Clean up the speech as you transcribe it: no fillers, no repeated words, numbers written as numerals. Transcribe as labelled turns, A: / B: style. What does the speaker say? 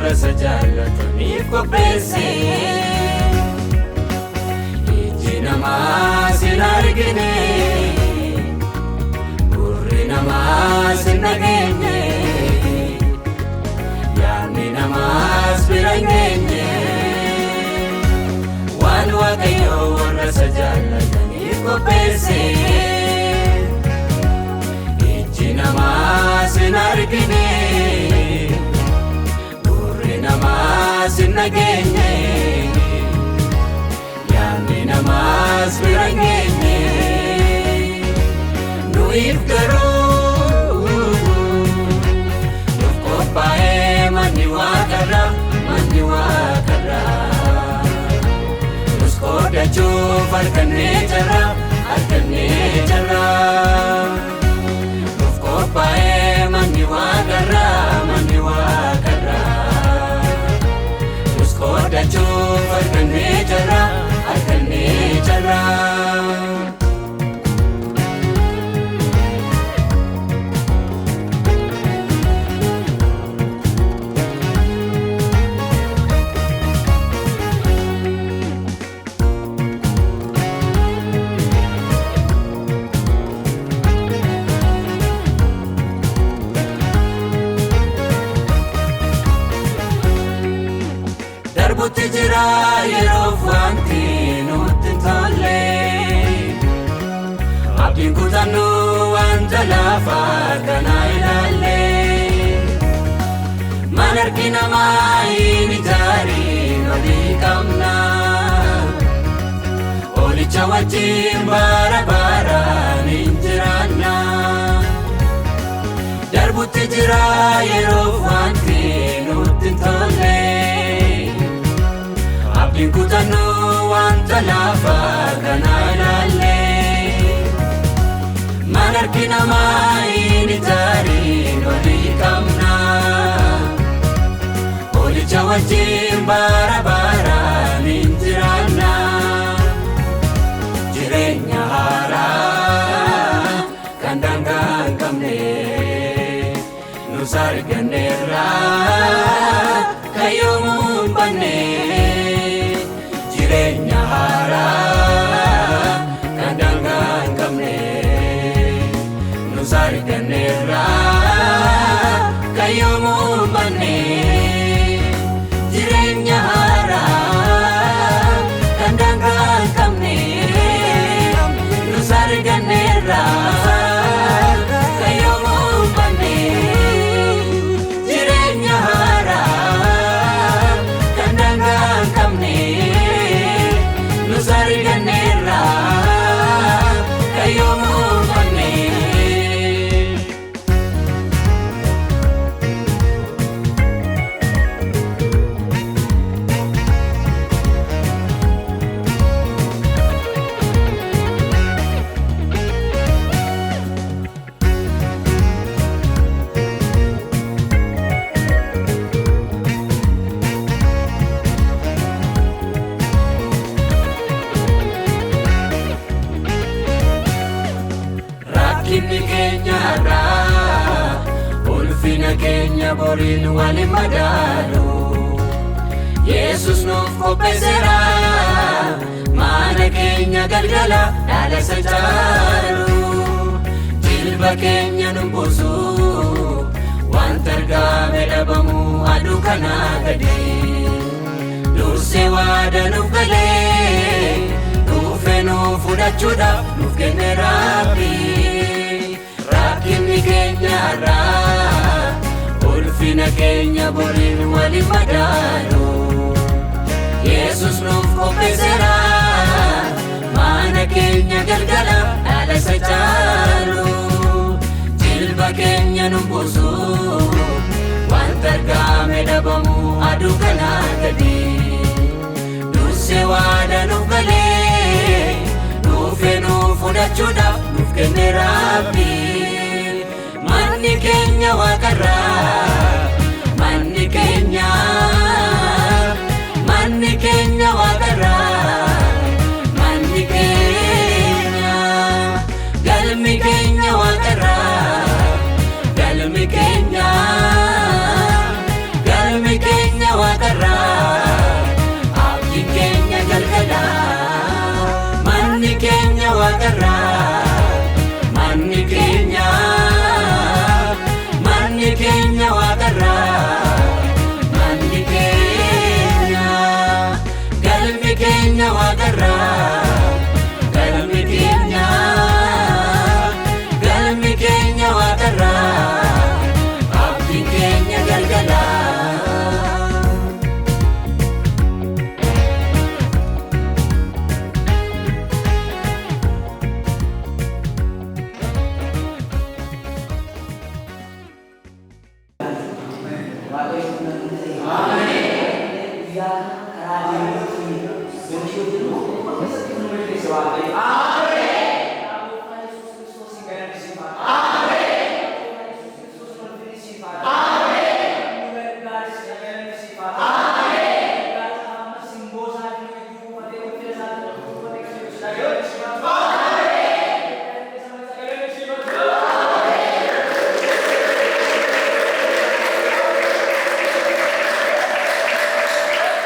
A: warra sajaalataniif qopheesse. Iji namaa sin argine, gurri namaa sin dhageenye, yaadni namaas bira hin geenye. Waan Waaqayyo warra sajaalataniif qopheesse. Iji namaa sin argine, gurri namaa sin dhageenye, yaadni namaas bira hin geenye. Nuyiif garuu nuuf qophaa'ee manni Waaqarraa, manni Waaqarraa. Nus qoodachuuf halkannee jirra, halkannee jirra. Nuuf qophaa'ee manni Waaqarraa, manni Waaqarraa. Nus qoodachuuf halkannee jirra, halkannee jirra. Darbutti jira yeroof wanti nutti hin tolle, abdiin kutannoo wanta lafaa kana ilaalle. Man harki namaa hin ijaarin olii qabna, olicha wajjin bara baraan hin jiraanna. Darbutti jira yeroof wanti nutti hin tolle, abdiin kutannoo wanta lafaa kana ilaalle. Man harki namaa hin ijaarin olii qabna, olicha wajjin bara baraan hin jiraanna. Jireenya haaraa kan daangaa hin qabne nus arganneerra, kan yoomuu hin banne. Jireenya haaraa kan daangaa hin qabne nus arganneerra, kan yoomuu hin banne. Jireenya haaraa kan daangaa hin qabne nus arganneerra, kan yoomuu hin banne. Jireenya haaraa kan daangaa hin qabne nus arganneerra, kan yoomuu hin banne. Rakkinni keenya irraa ulfina keenya boriin waliin madaalu. Yesus nuuf qopheesseera mana keenya galgala dhaala isa caalu. Jilba keenya nu buusu wanta argame dhabamu aduu kanaa gadi. Dursee waada nuuf galee dhufe nuuf fudhachuudhaaf nuuf kenne Rabbi. Rakkinni keenya irraa ulfina keenya boriin waliin madaalu. Yesus nuuf qopheesseera mana keenya galgala dhaala isa caalu. Jilba keenya nu buusu wanta argame dhabamu aduu kanaa gadi. Dursee waada nuuf galee dhufe nuuf fudhachuudhaaf nuuf kenne Rabbi. Manni keenya Waaqarraa, manni keenya, manni keenya Waaqarraa, manni keenya. Galmi keenya Waaqarraa, galmi keenya, galmi keenya.
B: Sa Pinoy din sa atin. Amen! Tawag ka Jesus Kristus si ganang isipan. Amen! Tawag ka Jesus Kristus ng pinisipan. Amen! Numer God si ganang isipan.